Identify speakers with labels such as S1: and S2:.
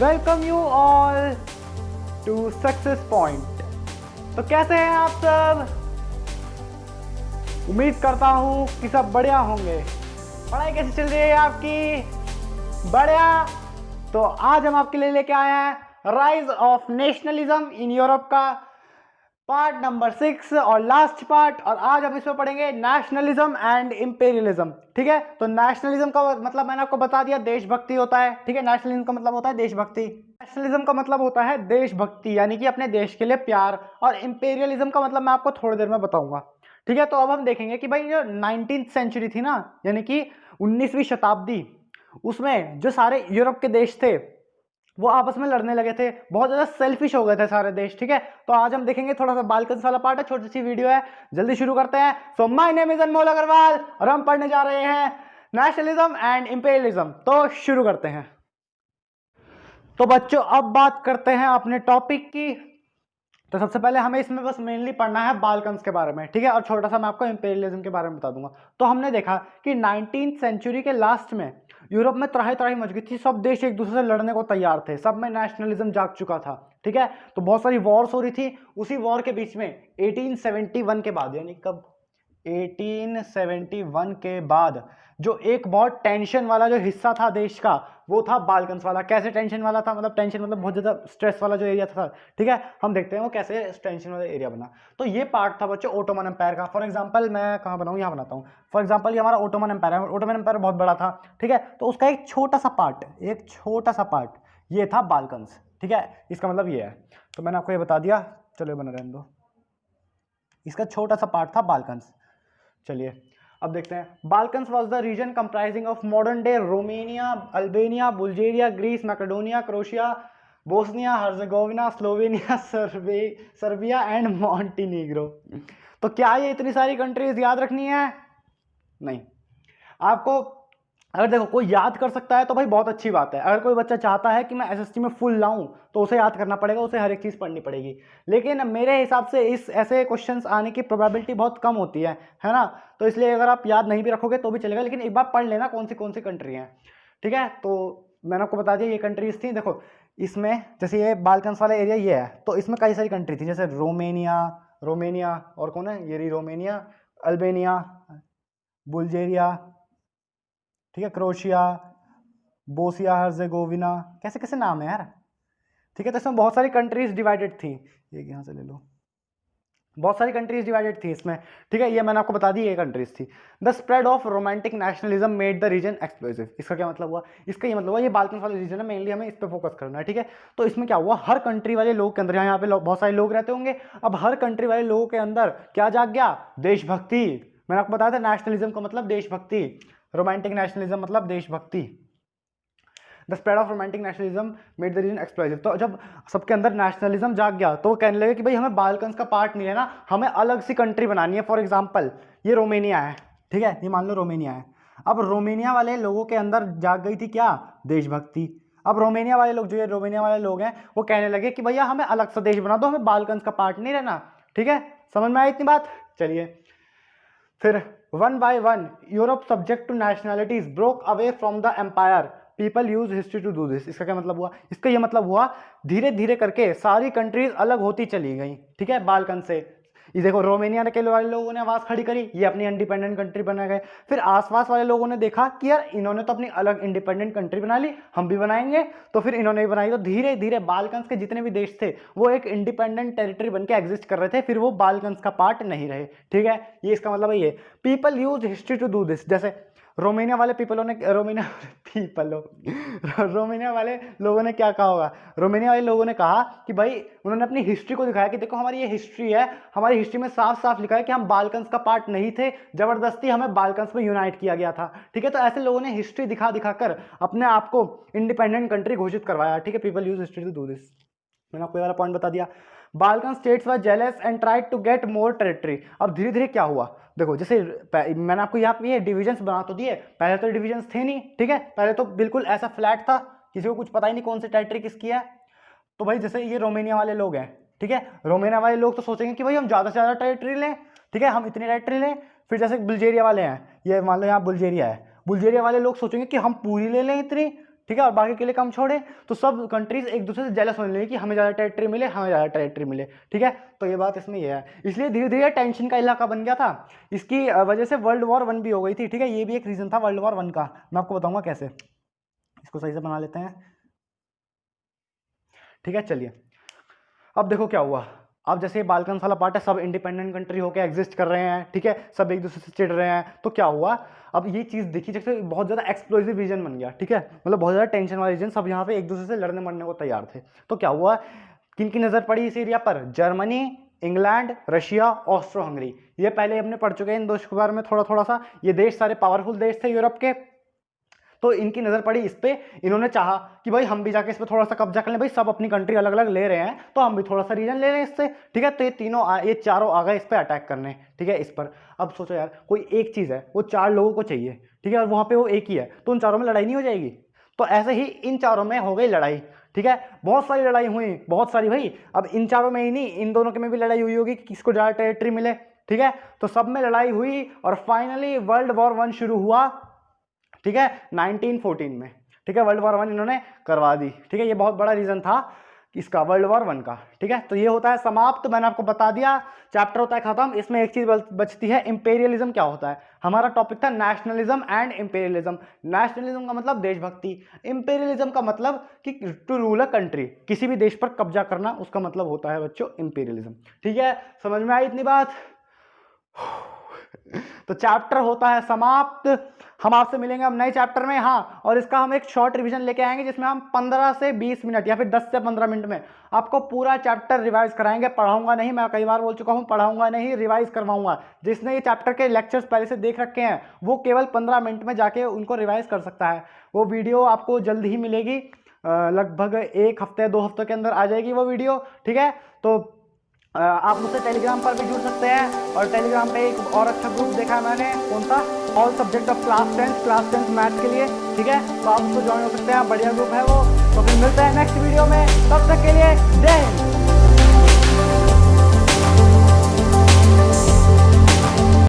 S1: Welcome you all to success point. तो कैसे हैं आप सब? उम्मीद करता हूं कि सब बढ़िया होंगे। पढ़ाई कैसी चल रही है आपकी? बढ़िया। तो आज हम आपके लिए लेके आए हैं rise of nationalism in Europe का पार्ट नंबर 6 और लास्ट पार्ट। और आज हम इसमें पढ़ेंगे नेशनलिज्म एंड इंपेरियलिज्म। ठीक है, तो नेशनलिज्म का मतलब मैंने आपको बता दिया, देशभक्ति होता है। ठीक है, नेशनलिज्म का मतलब होता है देशभक्ति। नेशनलिज्म का मतलब होता है देशभक्ति, यानी कि अपने देश के लिए प्यार। और इंपेरियलिज्म का मतलब मैं आपको थोड़ी देर में बताऊंगा। ठीक है, तो अब हम देखेंगे कि भाई जो 19th सेंचुरी थी ना, यानी कि 19वीं शताब्दी, उसमें जो सारे यूरोप के देश थे वो आपस में लड़ने लगे थे, बहुत ज्यादा सेल्फिश हो गए थे सारे देश। ठीक है, तो आज हम देखेंगे, थोड़ा सा बालकन्स वाला पार्ट है, छोटी सी वीडियो है, जल्दी शुरू करते हैं। सो माय नेम इज अनमोल अग्रवाल और हम पढ़ने जा रहे हैं नेशनलिज्म एंड इंपेरियलिज्म। तो शुरू करते हैं। तो बच्चों अब बात करते हैं अपने टॉपिक की। तो सबसे पहले हमें इसमें बस मेनली पढ़ना है बालकन्स के बारे में। ठीक है, और छोटा सा मैं आपको इंपेरियलिज्म के बारे में बता दूंगा। तो हमने देखा कि 19th सेंचुरी के लास्ट में यूरोप में त्राही त्राही मच गई थी, सब देश एक दूसरे से लड़ने को तैयार थे, सब में नेशनलिज्म जाग चुका था। ठीक है, तो बहुत सारी वॉर्स हो रही थी। उसी वॉर के बीच में 1871 के बाद, यानी कब, 1871 के बाद जो एक बहुत टेंशन वाला जो हिस्सा था देश का, वो था बालकन्स वाला। कैसे टेंशन वाला था? मतलब टेंशन मतलब बहुत ज्यादा स्ट्रेस वाला जो एरिया था। ठीक है, हम देखते हैं वो कैसे टेंशन वाला एरिया बना। तो ये पार्ट था बच्चों ओटोमन एम्पायर का। फॉर एग्जांपल मैं कहाँ बनाऊँ, यहाँ बनाता हूँ। फॉर एग्जांपल ये हमारा ओटोमन एम्पायर है। ओटोमन एम्पायर बहुत बड़ा था। ठीक है, तो उसका एक छोटा सा पार्ट ये था बालकन्स। ठीक है, इसका मतलब ये है। तो मैंने आपको ये बता दिया, चलो बना रहने दो। इसका छोटा सा पार्ट था बालकन्स। चलिए अब देखते हैं। Balkans was the region comprising of modern day Romania, Albania, Bulgaria, Greece, Macedonia, Croatia, Bosnia Herzegovina, Slovenia, Serbia and Montenegro. तो क्या ये इतनी सारी कंट्रीज याद रखनी है? नहीं। आपको अगर देखो कोई याद कर सकता है तो भाई बहुत अच्छी बात है। अगर कोई बच्चा चाहता है कि मैं एसएसटी में फुल लाऊं तो उसे याद करना पड़ेगा, उसे हर एक चीज़ पढ़नी पड़ेगी। लेकिन मेरे हिसाब से इस ऐसे क्वेश्चंस आने की प्रोबेबिलिटी बहुत कम होती है ना। तो इसलिए अगर आप याद नहीं भी रखोगे तो भी चलेगा, लेकिन एक बार पढ़ लेना कौन सी कंट्री हैं। ठीक है, तो मैंने आपको बता दिया ये कंट्रीज थी। देखो इसमें जैसे ये बाल्कन्स वाला एरिया ये है, तो इसमें कई सारी कंट्री थी, जैसे रोमेनिया और कौन है ये रही रोमेनिया, अल्बेनिया, बुल्गारिया, ठीक है, क्रोशिया, बोस्निया हर्जेगोविना, कैसे कैसे नाम है यार। ठीक है, तो इसमें बहुत सारी कंट्रीज डिवाइडेड थी। ये यहाँ से ले लो, बहुत सारी कंट्रीज डिवाइडेड थी इसमें। ठीक है, ये मैंने आपको बता दी ये कंट्रीज थी। The spread of romantic nationalism made the region explosive. इसका क्या मतलब हुआ? इसका ये मतलब हुआ, ये बाल्कन वाले रीजन है, मेनली हमें इस पर फोकस करना है। ठीक है, तो इसमें क्या हुआ, हर कंट्री वाले लोग के अंदर, यहाँ पे बहुत सारे लोग रहते होंगे, अब हर कंट्री वाले लोगों के अंदर क्या जाग गया? देशभक्ति। मैंने आपको बताया था नेशनलिज्म का मतलब देशभक्ति, रोमांटिक नेशनलिज्म मतलब देशभक्ति। The spread of romantic nationalism made the region explosive. तो जब सबके अंदर नेशनलिज्म जाग गया तो वो कहने लगे कि भाई हमें बाल्कन्स का पार्ट नहीं लेना, हमें अलग सी कंट्री बनानी है। फॉर एग्जांपल ये रोमेनिया है। ठीक है, ये मान लो रोमेनिया है। अब रोमेनिया वाले लोगों के अंदर जाग गई थी क्या? देशभक्ति। अब रोमेनिया वाले लोग, जो ये रोमेनिया वाले लोग हैं, वो कहने लगे कि भैया हमें अलग सा देश बना दो, हमें बाल्कन्स का पार्ट नहीं रहना। ठीक है, समझ में आई इतनी बात? चलिए फिर one by one Europe subject to nationalities broke away from the empire, people use history to do this. इसका क्या मतलब हुआ? इसका ये मतलब हुआ धीरे धीरे करके सारी कंट्रीज अलग होती चली गई। ठीक है, बाल्कन से। ये देखो रोमेनिया के वाले लोगों ने आवाज खड़ी करी, ये अपनी इंडिपेंडेंट कंट्री बना गए। फिर आसपास वाले लोगों ने देखा कि यार इन्होंने तो अपनी अलग इंडिपेंडेंट कंट्री बना ली, हम भी बनाएंगे। तो फिर इन्होंने भी बनाई। तो धीरे धीरे बाल्कन्स के जितने भी देश थे वो एक इंडिपेंडेंट टेरिटरी बन के एग्जिस्ट कर रहे थे, फिर वो बाल्कन्स का पार्ट नहीं रहे। ठीक है, ये इसका मतलब है। ये people use history to do this. जैसे रोमेनिया वाले रोमेनिया वाले लोगों ने क्या कहा होगा? रोमेनिया वाले लोगों ने कहा कि भाई, उन्होंने अपनी हिस्ट्री को दिखाया कि देखो हमारी ये हिस्ट्री है, हमारी हिस्ट्री में साफ साफ लिखा है कि हम बाल्कन्स का पार्ट नहीं थे, जबरदस्ती हमें बाल्कन्स में यूनाइट किया गया था। ठीक है, तो ऐसे लोगों ने हिस्ट्री दिखा दिखाकर अपने आप को इंडिपेंडेंट कंट्री घोषित करवाया। ठीक है, people use history to do this. मैंने आपको ये वाला पॉइंट बता दिया। Balkan states were jealous and tried to get more territory. अब धीरे धीरे क्या हुआ, देखो जैसे मैंने आपको यहाँ पे डिविजन्स बना तो दिए, पहले तो डिविजन्स थे नहीं। ठीक है, पहले तो बिल्कुल ऐसा फ्लैट था, किसी को कुछ पता ही नहीं कौन सी टेरिटरी किसकी है। तो भाई जैसे ये रोमेनिया वाले लोग हैं, ठीक है, रोमेनिया वाले लोग तो सोचेंगे कि भाई हम ज़्यादा से ज़्यादा टेरिटरी लें। ठीक है, हम इतनी टेरिटरी लें। फिर जैसे बुल्गारिया वाले हैं, ये मान लो यहाँ बुल्गारिया है, बुल्गारिया वाले लोग सोचेंगे कि हम पूरी ले लें इतनी। ठीक है, और बाकी के लिए कम छोड़े, तो सब कंट्रीज एक दूसरे से जेलस होने लगी कि हमें ज़्यादा टेरिटरी मिले, हमें ज़्यादा टेरिटरी मिले। ठीक है, तो ये बात इसमें ये है, इसलिए धीरे धीरे टेंशन का इलाका बन गया था। इसकी वजह से वर्ल्ड वॉर 1 भी हो गई थी। ठीक है, ये भी एक रीज़न था वर्ल्ड वॉर 1 का, मैं आपको बताऊंगा कैसे। इसको सही से बना लेते हैं। ठीक है, चलिए अब देखो क्या हुआ। अब जैसे बाल्कन्स वाला पार्ट है, सब इंडिपेंडेंट कंट्री होकर एग्जिस्ट कर रहे हैं। ठीक है, सब एक दूसरे से चिढ़ रहे हैं, तो क्या हुआ, अब ये चीज़ देखी जैसे बहुत ज़्यादा एक्सप्लोसिव रीजन बन गया। ठीक है, मतलब बहुत ज़्यादा टेंशन वाला रीजन, सब यहाँ पे एक दूसरे से लड़ने मरने को तैयार थे। तो क्या हुआ, किन की नज़र पड़ी इस एरिया पर, Germany, England, Russia, Austro Hungary. ये पहले हमने पढ़ चुके हैं इन देशों के बारे में थोड़ा थोड़ा सा। ये देश सारे पावरफुल देश थे यूरोप के, तो इनकी नज़र पड़ी इस पे। इन्होंने चाहा कि भाई हम भी जाके इस पर थोड़ा सा कब्जा कर लें, भाई सब अपनी कंट्री अलग अलग ले रहे हैं तो हम भी थोड़ा सा रीजन ले लें इससे। ठीक है, तो ये चारों आ गए इस पर अटैक करने। ठीक है, इस पर अब सोचो यार, कोई एक चीज़ है वो 4 लोगों को चाहिए। ठीक है, और वहाँ पे वो एक ही है, तो उन चारों में लड़ाई नहीं हो जाएगी। तो ऐसे ही इन चारों में हो गई लड़ाई। ठीक है, बहुत सारी लड़ाई हुई, बहुत सारी भाई। अब इन चारों में ही नहीं, इन दोनों के में भी लड़ाई हुई होगी कि किसको ज़्यादा टेरिटरी मिले। ठीक है, तो सब में लड़ाई हुई और फाइनली वर्ल्ड वॉर 1 शुरू हुआ। ठीक है, 1914 में। ठीक है, वर्ल्ड वॉर 1 इन्होंने करवा दी। ठीक है, ये बहुत बड़ा रीजन था इसका वर्ल्ड वॉर 1 का। ठीक है, तो ये होता है समाप्त, मैंने आपको बता दिया, चैप्टर होता है खत्म। इसमें एक चीज बचती है, इंपेरियलिज्म क्या होता है। हमारा टॉपिक था नेशनलिज्म एंड इंपेरियलिज्म। नेशनलिज्म का मतलब देशभक्ति, इंपेरियलिज्म का मतलब कि टू रूल अ कंट्री, किसी भी देश पर कब्जा करना, उसका मतलब होता है बच्चों इंपेरियलिज्म। ठीक है, समझ में आई इतनी बात। तो चैप्टर होता है समाप्त। हम आपसे मिलेंगे अब नए चैप्टर में। हाँ, और इसका हम एक शॉर्ट रिवीजन लेके आएंगे जिसमें हम 15 से 20 मिनट या फिर 10 से 15 मिनट में आपको पूरा चैप्टर रिवाइज कराएंगे। पढ़ाऊंगा नहीं, मैं कई बार बोल चुका हूँ, पढ़ाऊंगा नहीं, रिवाइज करवाऊंगा। जिसने ये चैप्टर के लेक्चर्स पहले से देख रखे हैं वो केवल 15 मिनट में जाके उनको रिवाइज कर सकता है। वो वीडियो आपको जल्द ही मिलेगी, लगभग 1 हफ्ते 2 हफ्ते के अंदर आ जाएगी वो वीडियो। ठीक है, तो आप मुझसे टेलीग्राम पर भी जुड़ सकते हैं, और टेलीग्राम पे एक और अच्छा ग्रुप देखा है मैंने, कौन सा, all subject of class 10 maths के लिए। ठीक है, तो आप उसको ज्वाइन हो सकते हैं, बढ़िया ग्रुप है वो। तो फिर मिलते हैं नेक्स्ट वीडियो में, तब तक के लिए जय हिंद।